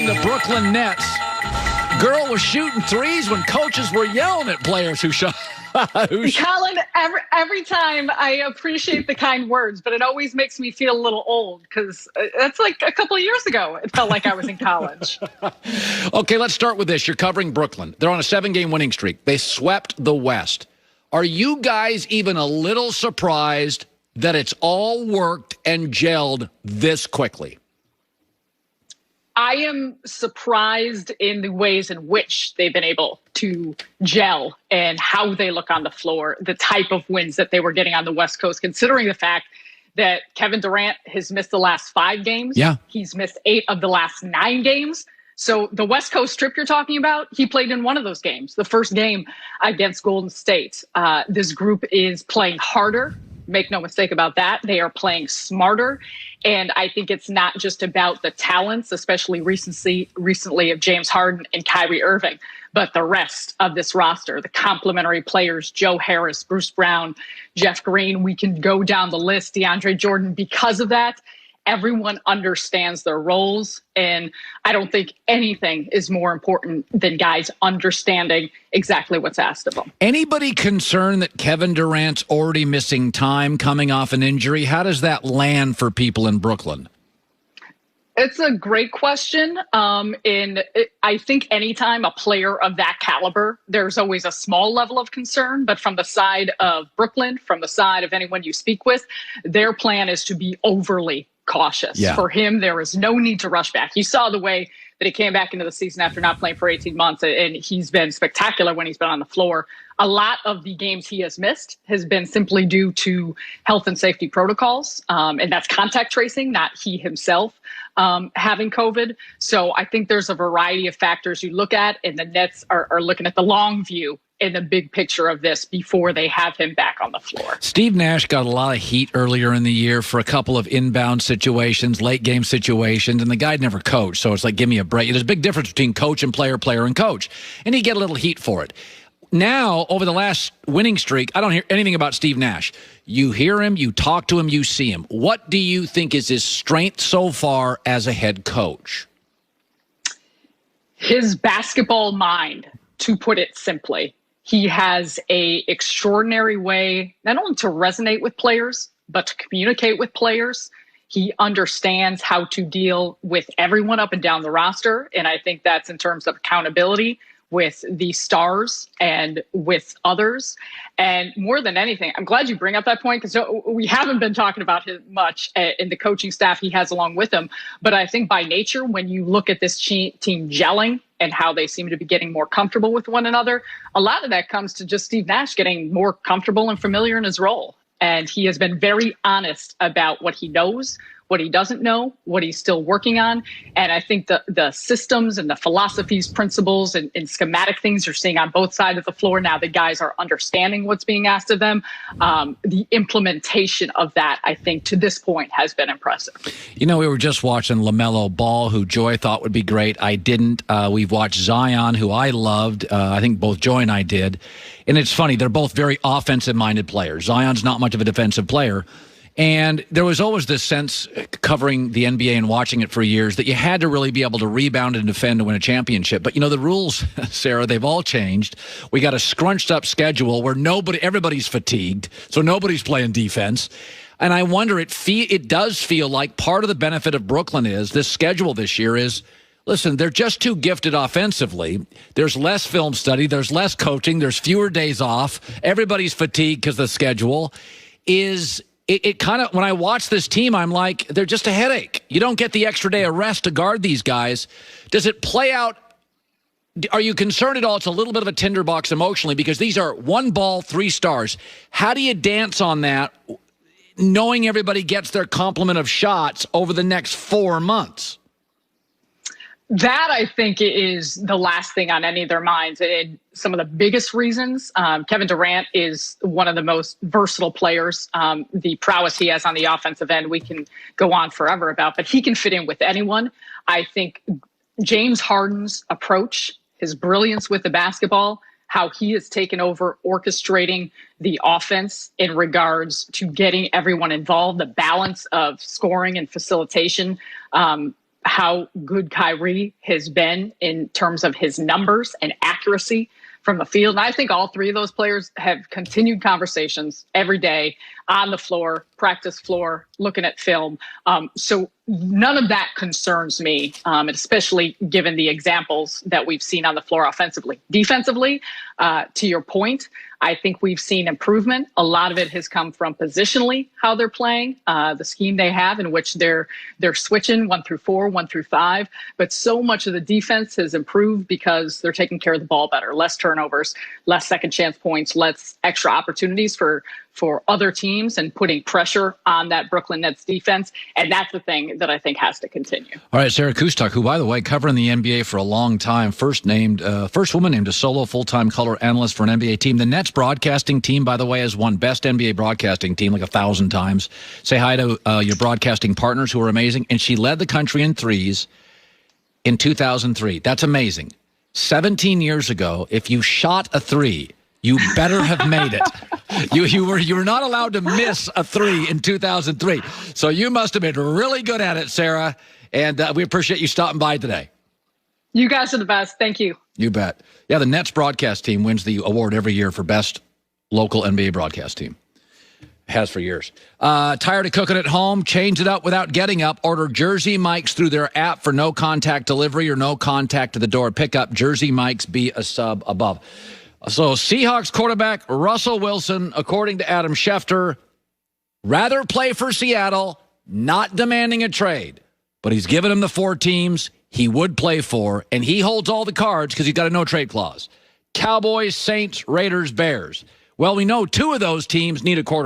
covering the Brooklyn Nets. Girl was shooting threes when coaches were yelling at players who shot. Colin, every time I appreciate the kind words, but it always makes me feel a little old because that's like a couple of years ago. It felt like I was in college. Okay, let's start with this. You're covering Brooklyn. They're on a 7-game winning streak. They swept the West. Are you guys even a little surprised that it's all worked and gelled this quickly? I am surprised in the ways in which they've been able to gel and how they look on the floor, the type of wins that they were getting on the West Coast, considering the fact that Kevin Durant has missed the last 5 games. Yeah. He's missed 8 of the last 9 games. So the West Coast trip you're talking about, he played in one of those games, the first game against Golden State. This group is playing harder. Make no mistake about that. They are playing smarter. And I think it's not just about the talents, especially recently of James Harden and Kyrie Irving, but the rest of this roster, the complementary players, Joe Harris, Bruce Brown, Jeff Green. We can go down the list, DeAndre Jordan. Because of that, everyone understands their roles. And I don't think anything is more important than guys understanding exactly what's asked of them. Anybody concerned that Kevin Durant's already missing time coming off an injury? How does that land for people in Brooklyn? It's a great question. I think anytime a player of that caliber, there's always a small level of concern. But from the side of Brooklyn, from the side of anyone you speak with, their plan is to be overly cautious. Yeah. For him, there is no need to rush back. You saw the way that he came back into the season after not playing for 18 months, and he's been spectacular when he's been on the floor. A lot of the games he has missed has been simply due to health and safety protocols, and that's contact tracing, not he himself having COVID. So I think there's a variety of factors you look at, and the Nets are looking at the long view in the big picture of this before they have him back on the floor. Steve Nash got a lot of heat earlier in the year for a couple of inbound situations, late game situations, and the guy never coached. So it's like, give me a break. There's a big difference between coach and player, player and coach. And he get a little heat for it. Now, over the last winning streak, I don't hear anything about Steve Nash. You hear him, you talk to him, you see him. What do you think is his strength so far as a head coach? His basketball mind, to put it simply. He has an extraordinary way not only to resonate with players, but to communicate with players. He understands how to deal with everyone up and down the roster. And I think that's in terms of accountability with the stars and with others. And more than anything, I'm glad you bring up that point because we haven't been talking about him much in the coaching staff he has along with him. But I think by nature, when you look at this team gelling and how they seem to be getting more comfortable with one another, a lot of that comes to just Steve Nash getting more comfortable and familiar in his role. And he has been very honest about what he knows, what he doesn't know, what he's still working on. And I think the systems and the philosophies, principles, and schematic things you're seeing on both sides of the floor now, the guys are understanding what's being asked of them. The implementation of that, I think, to this point has been impressive. You know, we were just watching LaMelo Ball, who Joy thought would be great. I didn't. We've watched Zion, who I loved. I think both Joy and I did. And it's funny, they're both very offensive-minded players. Zion's not much of a defensive player. And there was always this sense, covering the NBA and watching it for years, that you had to really be able to rebound and defend to win a championship. But, you know, the rules, Sarah, they've all changed. We got a scrunched-up schedule where everybody's fatigued, so nobody's playing defense. And I wonder, it does feel like part of the benefit of Brooklyn is this schedule this year is, listen, they're just too gifted offensively. There's less film study. There's less coaching. There's fewer days off. Everybody's fatigued because the schedule is... It kind of, when I watch this team, I'm like, they're just a headache. You don't get the extra day of rest to guard these guys. Does it play out? Are you concerned at all? It's a little bit of a tinderbox emotionally because these are 1 ball, 3 stars. How do you dance on that, knowing everybody gets their complement of shots over the next 4 months? That, I think, is the last thing on any of their minds. And some of the biggest reasons, Kevin Durant is one of the most versatile players. The prowess he has on the offensive end, we can go on forever about, but he can fit in with anyone. I think James Harden's approach, his brilliance with the basketball, how he has taken over orchestrating the offense in regards to getting everyone involved, the balance of scoring and facilitation, how good Kyrie has been in terms of his numbers and accuracy from the field. And I think all three of those players have continued conversations every day on the floor, practice floor, looking at film. So none of that concerns me, especially given the examples that we've seen on the floor offensively. Defensively, to your point, I think we've seen improvement. A lot of it has come from positionally how they're playing, the scheme they have in which they're switching 1 through 4, 1 through 5. But so much of the defense has improved because they're taking care of the ball better, less turnovers, less second chance points, less extra opportunities for other teams and putting pressure on that Brooklyn Nets defense. And that's the thing that I think has to continue. All right, Sarah Kustok, who, by the way, covering the NBA for a long time, first woman named a solo full-time color analyst for an NBA team. The Nets broadcasting team, by the way, has won Best NBA Broadcasting Team like 1,000 times. Say hi to your broadcasting partners who are amazing. And she led the country in threes in 2003. That's amazing. 17 years ago, if you shot a three, you better have made it. You were not allowed to miss a three in 2003. So you must have been really good at it, Sarah. And we appreciate you stopping by today. You guys are the best. Thank you. You bet. Yeah, the Nets broadcast team wins the award every year for best local NBA broadcast team. Has for years. Tired of cooking at home? Change it up without getting up. Order Jersey Mike's through their app for no contact delivery or no contact to the door pickup. Jersey Mike's, be a sub above. So Seahawks quarterback Russell Wilson, according to Adam Schefter, rather play for Seattle, not demanding a trade. But he's given him the 4 teams he would play for, and he holds all the cards because he's got a no-trade clause. Cowboys, Saints, Raiders, Bears. Well, we know 2 of those teams need a quarterback.